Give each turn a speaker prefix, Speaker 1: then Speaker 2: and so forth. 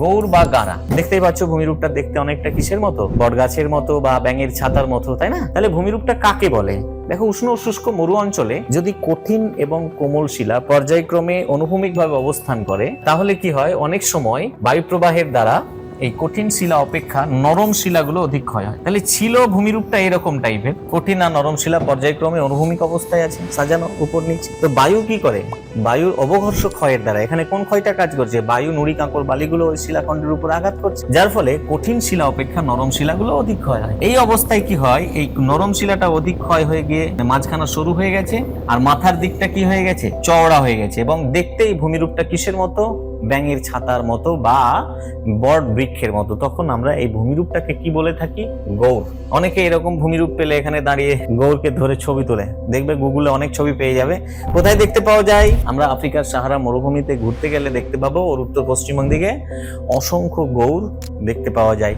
Speaker 1: গৌর বা গারা। দেখতেই পাচ্ছ ভূমিরূপটা দেখতে অনেকটা কিসের মতো, বটগাছের মতো বা ব্যাঙের ছাতার মতো, তাই না? তাহলে ভূমিরূপটা কাকে বলে? দেখো, উষ্ণ ও শুষ্ক মরু অঞ্চলে যদি কঠিন এবং কোমল শিলা পর্যায়ক্রমে অনুভূমিকভাবে অবস্থান করে, তাহলে কি হয়, অনেক সময় বায়ু প্রবাহের দ্বারা এই কঠিন শিলা অপেক্ষা নরম শিলাগুলো অধিক ক্ষয় হয়। তাহলে ছিল ভূমিরূপটা এরকম টাইপের, কঠিন আর নরম শিলা পর্যায়ক্রমে অনুভূমিক অবস্থায় আছে, সাজানো উপর নিচে। তো বায়ু কি করে? বায়ুর অবঘর্ষ ক্ষয়ের দ্বারা, এখানে কোন ক্ষয়টা কাজ করছে? বায়ু নুড়ি কাঁকড় বালিগুলো ওই শিলাখণ্ডের উপর আঘাত করছে, যার ফলে কঠিন শিলা অপেক্ষা নরম শিলাগুলো অধিক ক্ষয় হয়। এই অবস্থায় কি হয়, এই নরম শিলাটা অধিক ক্ষয় হয়ে গিয়ে মাঝখানা সরু হয়ে গেছে, আর মাথার দিকটা কি হয়ে গেছে? চওড়া হয়ে গেছে। এবং দেখতেই ভূমিরূপটা কিসের মতো? ব্যাঙের ছাতার মতো বা বট বৃক্ষের মতো। তখন আমরা এই ভূমিরূপটাকে কি বলে থাকি? গৌর। অনেকে এরকম ভূমিরূপ পেলে এখানে দাঁড়িয়ে গৌরকে ধরে ছবি তোলে, দেখবে গুগলে অনেক ছবি পেয়ে যাবে। কোথায় দেখতে পাওয়া যায়? আমরা আফ্রিকার সাহারা মরুভূমিতে ঘুরতে গেলে দেখতে পাবো, ওর উত্তর পশ্চিম দিকে অসংখ্য গৌর দেখতে পাওয়া যায়।